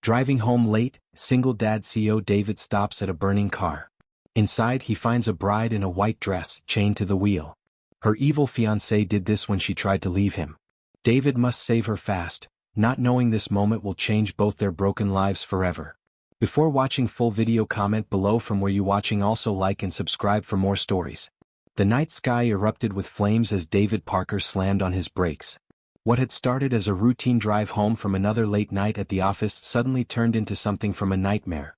Driving home late, single dad CEO David stops at a burning car. Inside he finds a bride in a white dress, chained to the wheel. Her evil fiancé did this when she tried to leave him. David must save her fast, not knowing this moment will change both their broken lives forever. Before watching full video, comment below from where you watching, also like and subscribe for more stories. The night sky erupted with flames as David Parker slammed on his brakes. What had started as a routine drive home from another late night at the office suddenly turned into something from a nightmare.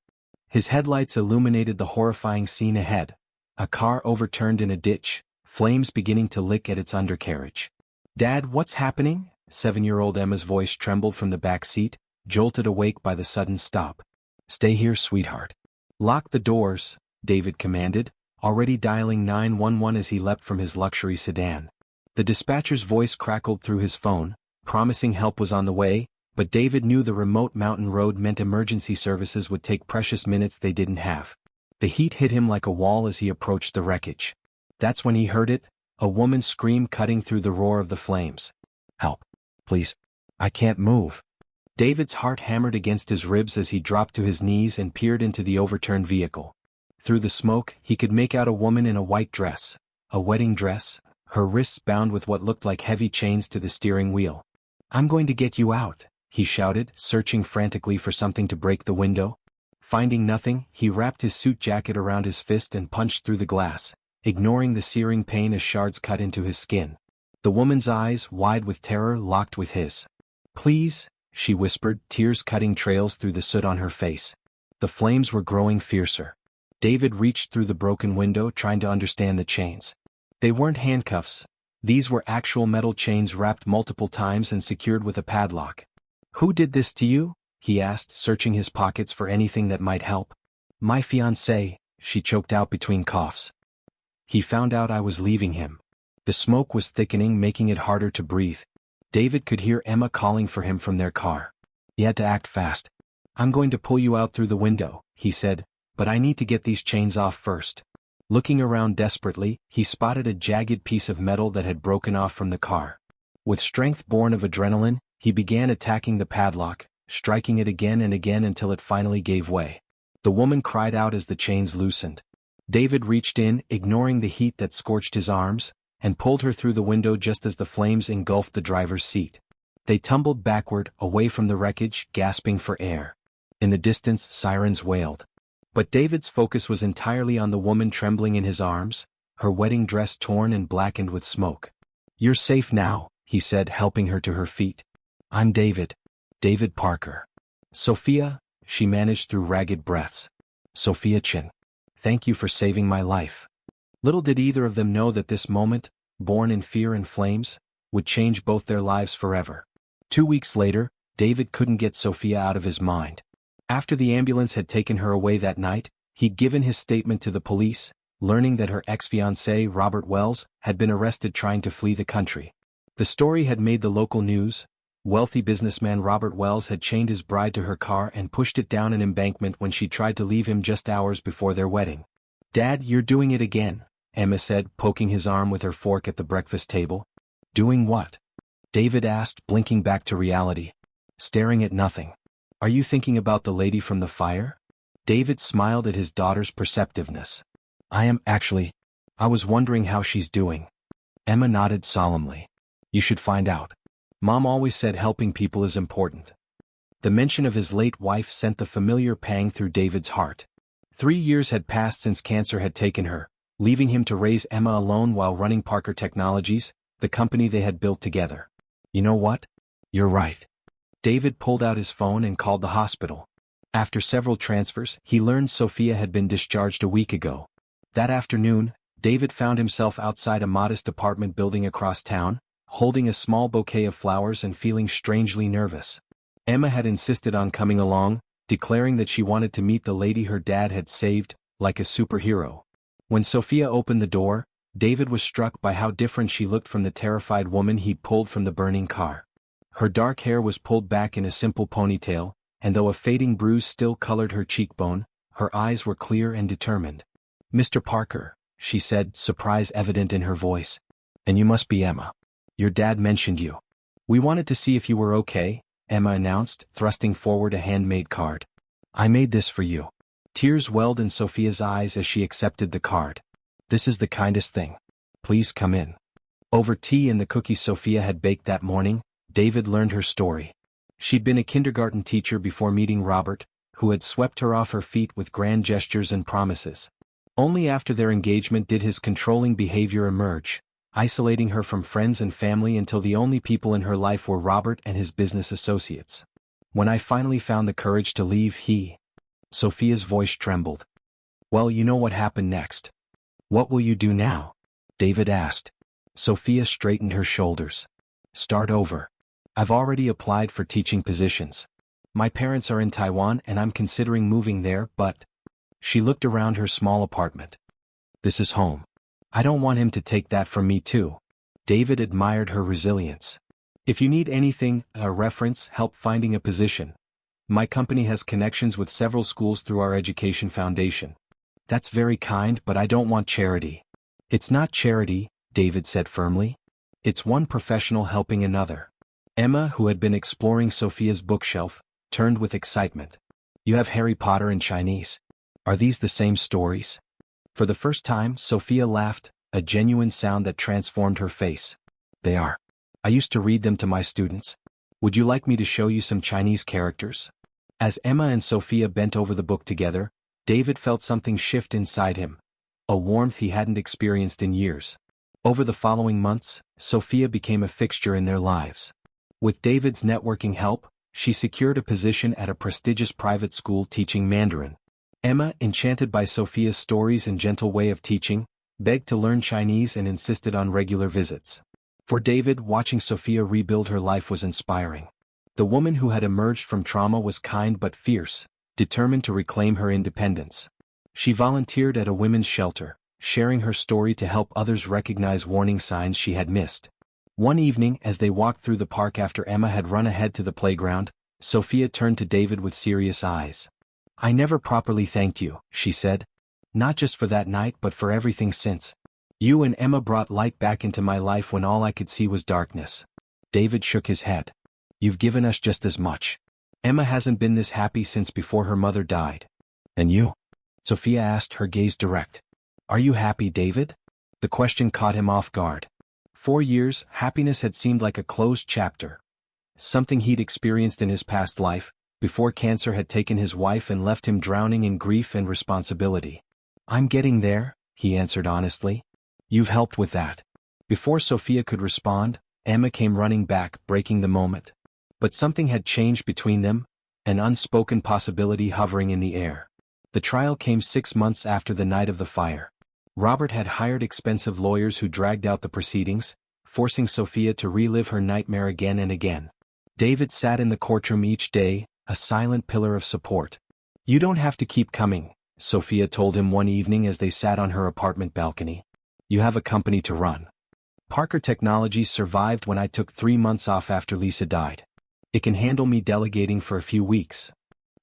His headlights illuminated the horrifying scene ahead. A car overturned in a ditch, flames beginning to lick at its undercarriage. "Dad, what's happening?" 7-year-old Emma's voice trembled from the back seat, jolted awake by the sudden stop. "Stay here, sweetheart." "Lock the doors," David commanded, already dialing 911 as he leapt from his luxury sedan. The dispatcher's voice crackled through his phone, promising help was on the way, but David knew the remote mountain road meant emergency services would take precious minutes they didn't have. The heat hit him like a wall as he approached the wreckage. That's when he heard it, a woman's scream cutting through the roar of the flames. "Help. Please. I can't move." David's heart hammered against his ribs as he dropped to his knees and peered into the overturned vehicle. Through the smoke, he could make out a woman in a white dress, a wedding dress, her wrists bound with what looked like heavy chains to the steering wheel. "I'm going to get you out," he shouted, searching frantically for something to break the window. Finding nothing, he wrapped his suit jacket around his fist and punched through the glass, ignoring the searing pain as shards cut into his skin. The woman's eyes, wide with terror, locked with his. "Please," she whispered, tears cutting trails through the soot on her face. The flames were growing fiercer. David reached through the broken window, trying to understand the chains. They weren't handcuffs. These were actual metal chains wrapped multiple times and secured with a padlock. "Who did this to you?" he asked, searching his pockets for anything that might help. "My fiancé," she choked out between coughs. "He found out I was leaving him." The smoke was thickening, making it harder to breathe. David could hear Emma calling for him from their car. He had to act fast. "I'm going to pull you out through the window," he said, "but I need to get these chains off first." Looking around desperately, he spotted a jagged piece of metal that had broken off from the car. With strength born of adrenaline, he began attacking the padlock, striking it again and again until it finally gave way. The woman cried out as the chains loosened. David reached in, ignoring the heat that scorched his arms, and pulled her through the window just as the flames engulfed the driver's seat. They tumbled backward, away from the wreckage, gasping for air. In the distance, sirens wailed. But David's focus was entirely on the woman trembling in his arms, her wedding dress torn and blackened with smoke. "You're safe now," he said, helping her to her feet. "I'm David. David Parker." "Sophia," she managed through ragged breaths. "Sophia Chin. Thank you for saving my life." Little did either of them know that this moment, born in fear and flames, would change both their lives forever. 2 weeks later, David couldn't get Sophia out of his mind. After the ambulance had taken her away that night, he'd given his statement to the police, learning that her ex-fiancé, Robert Wells, had been arrested trying to flee the country. The story had made the local news. Wealthy businessman Robert Wells had chained his bride to her car and pushed it down an embankment when she tried to leave him just hours before their wedding. "Dad, you're doing it again," Emma said, poking his arm with her fork at the breakfast table. "Doing what?" David asked, blinking back to reality. Staring at nothing. "Are you thinking about the lady from the fire?" David smiled at his daughter's perceptiveness. "I am, actually. I was wondering how she's doing." Emma nodded solemnly. "You should find out. Mom always said helping people is important." The mention of his late wife sent the familiar pang through David's heart. 3 years had passed since cancer had taken her, leaving him to raise Emma alone while running Parker Technologies, the company they had built together. "You know what? You're right." David pulled out his phone and called the hospital. After several transfers, he learned Sophia had been discharged a week ago. That afternoon, David found himself outside a modest apartment building across town, holding a small bouquet of flowers and feeling strangely nervous. Emma had insisted on coming along, declaring that she wanted to meet the lady her dad had saved, like a superhero. When Sophia opened the door, David was struck by how different she looked from the terrified woman he'd pulled from the burning car. Her dark hair was pulled back in a simple ponytail, and though a fading bruise still colored her cheekbone, her eyes were clear and determined. "Mr. Parker," she said, surprise evident in her voice. "And you must be Emma. Your dad mentioned you. We wanted to see if you were okay," Emma announced, thrusting forward a handmade card. I made this for you. Tears welled in Sophia's eyes as she accepted the card. This is the kindest thing. Please come in. Over tea and the cookies Sophia had baked that morning, David learned her story. She'd been a kindergarten teacher before meeting Robert, who had swept her off her feet with grand gestures and promises. Only after their engagement did his controlling behavior emerge, isolating her from friends and family until the only people in her life were Robert and his business associates. When I finally found the courage to leave, Sophia's voice trembled. Well, you know what happened next. What will you do now? David asked. Sophia straightened her shoulders. Start over. I've already applied for teaching positions. My parents are in Taiwan and I'm considering moving there, but... She looked around her small apartment. This is home. I don't want him to take that from me too. David admired her resilience. If you need anything, a reference, help finding a position. My company has connections with several schools through our education foundation. That's very kind, but I don't want charity. It's not charity, David said firmly. It's one professional helping another. Emma, who had been exploring Sophia's bookshelf, turned with excitement. You have Harry Potter and Chinese. Are these the same stories? For the first time, Sophia laughed, a genuine sound that transformed her face. They are. I used to read them to my students. Would you like me to show you some Chinese characters? As Emma and Sophia bent over the book together, David felt something shift inside him, a warmth he hadn't experienced in years. Over the following months, Sophia became a fixture in their lives. With David's networking help, she secured a position at a prestigious private school teaching Mandarin. Emma, enchanted by Sophia's stories and gentle way of teaching, begged to learn Chinese and insisted on regular visits. For David, watching Sophia rebuild her life was inspiring. The woman who had emerged from trauma was kind but fierce, determined to reclaim her independence. She volunteered at a women's shelter, sharing her story to help others recognize warning signs she had missed. One evening, as they walked through the park after Emma had run ahead to the playground, Sophia turned to David with serious eyes. I never properly thanked you, she said. Not just for that night but for everything since. You and Emma brought light back into my life when all I could see was darkness. David shook his head. You've given us just as much. Emma hasn't been this happy since before her mother died. And you? Sophia asked, her gaze direct. Are you happy, David? The question caught him off guard. 4 years, happiness had seemed like a closed chapter. Something he'd experienced in his past life, before cancer had taken his wife and left him drowning in grief and responsibility. I'm getting there, he answered honestly. You've helped with that. Before Sophia could respond, Emma came running back, breaking the moment. But something had changed between them, an unspoken possibility hovering in the air. The trial came 6 months after the night of the fire. Robert had hired expensive lawyers who dragged out the proceedings, forcing Sophia to relive her nightmare again and again. David sat in the courtroom each day, a silent pillar of support. You don't have to keep coming, Sophia told him one evening as they sat on her apartment balcony. You have a company to run. Parker Technologies survived when I took 3 months off after Lisa died. It can handle me delegating for a few weeks.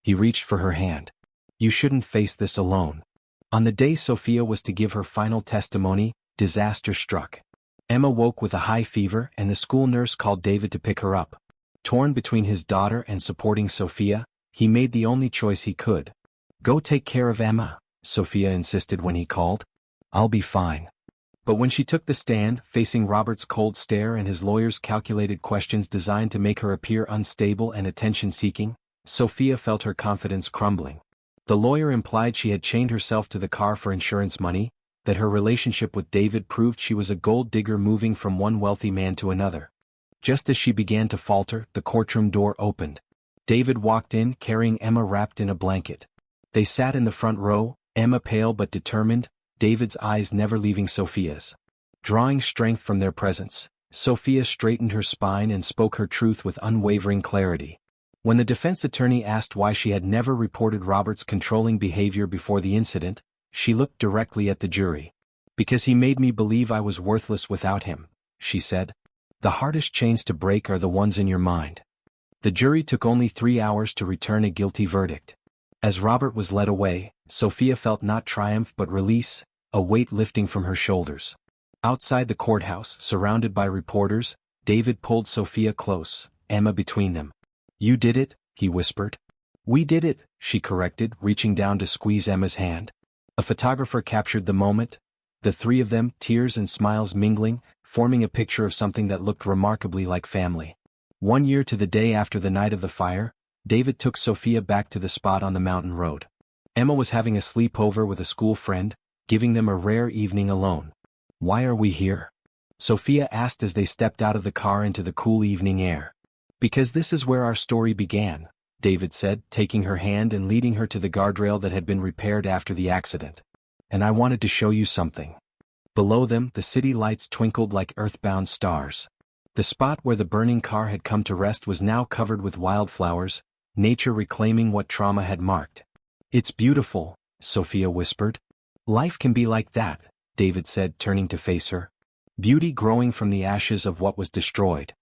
He reached for her hand. You shouldn't face this alone. On the day Sophia was to give her final testimony, disaster struck. Emma woke with a high fever and the school nurse called David to pick her up. Torn between his daughter and supporting Sophia, he made the only choice he could. Go take care of Emma, Sophia insisted when he called. I'll be fine. But when she took the stand, facing Robert's cold stare and his lawyer's calculated questions designed to make her appear unstable and attention-seeking, Sophia felt her confidence crumbling. The lawyer implied she had chained herself to the car for insurance money, that her relationship with David proved she was a gold digger moving from one wealthy man to another. Just as she began to falter, the courtroom door opened. David walked in, carrying Emma wrapped in a blanket. They sat in the front row, Emma pale but determined, David's eyes never leaving Sophia's. Drawing strength from their presence, Sophia straightened her spine and spoke her truth with unwavering clarity. When the defense attorney asked why she had never reported Robert's controlling behavior before the incident, she looked directly at the jury. Because he made me believe I was worthless without him, she said. The hardest chains to break are the ones in your mind. The jury took only 3 hours to return a guilty verdict. As Robert was led away, Sophia felt not triumph but release, a weight lifting from her shoulders. Outside the courthouse, surrounded by reporters, David pulled Sophia close, Emma between them. You did it, he whispered. We did it, she corrected, reaching down to squeeze Emma's hand. A photographer captured the moment, the three of them, tears and smiles mingling, forming a picture of something that looked remarkably like family. 1 year to the day after the night of the fire, David took Sophia back to the spot on the mountain road. Emma was having a sleepover with a school friend, giving them a rare evening alone. Why are we here? Sophia asked as they stepped out of the car into the cool evening air. Because this is where our story began, David said, taking her hand and leading her to the guardrail that had been repaired after the accident. And I wanted to show you something. Below them, the city lights twinkled like earthbound stars. The spot where the burning car had come to rest was now covered with wildflowers, nature reclaiming what trauma had marked. It's beautiful, Sophia whispered. Life can be like that, David said, turning to face her. Beauty growing from the ashes of what was destroyed.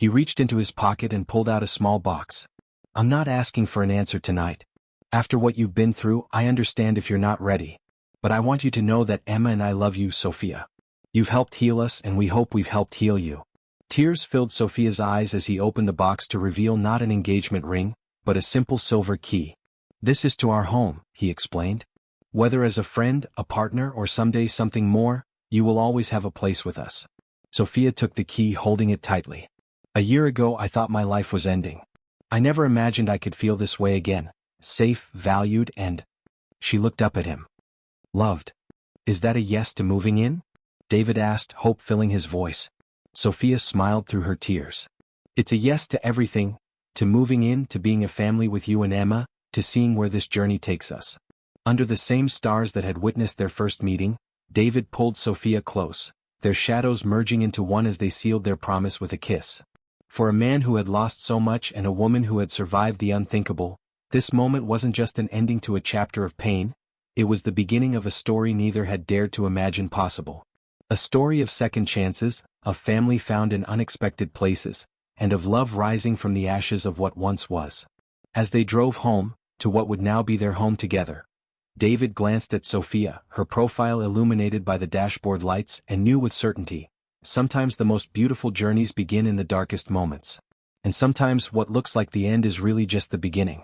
He reached into his pocket and pulled out a small box. I'm not asking for an answer tonight. After what you've been through, I understand if you're not ready. But I want you to know that Emma and I love you, Sophia. You've helped heal us and we hope we've helped heal you. Tears filled Sophia's eyes as he opened the box to reveal not an engagement ring, but a simple silver key. This is to our home, he explained. Whether as a friend, a partner, or someday something more, you will always have a place with us. Sophia took the key, holding it tightly. A year ago I thought my life was ending. I never imagined I could feel this way again, safe, valued, and... She looked up at him. Loved. Is that a yes to moving in? David asked, hope filling his voice. Sophia smiled through her tears. It's a yes to everything, to moving in, to being a family with you and Emma, to seeing where this journey takes us. Under the same stars that had witnessed their first meeting, David pulled Sophia close, their shadows merging into one as they sealed their promise with a kiss. For a man who had lost so much and a woman who had survived the unthinkable, this moment wasn't just an ending to a chapter of pain, it was the beginning of a story neither had dared to imagine possible. A story of second chances, of family found in unexpected places, and of love rising from the ashes of what once was. As they drove home, to what would now be their home together, David glanced at Sophia, her profile illuminated by the dashboard lights, and knew with certainty, sometimes the most beautiful journeys begin in the darkest moments. And sometimes what looks like the end is really just the beginning.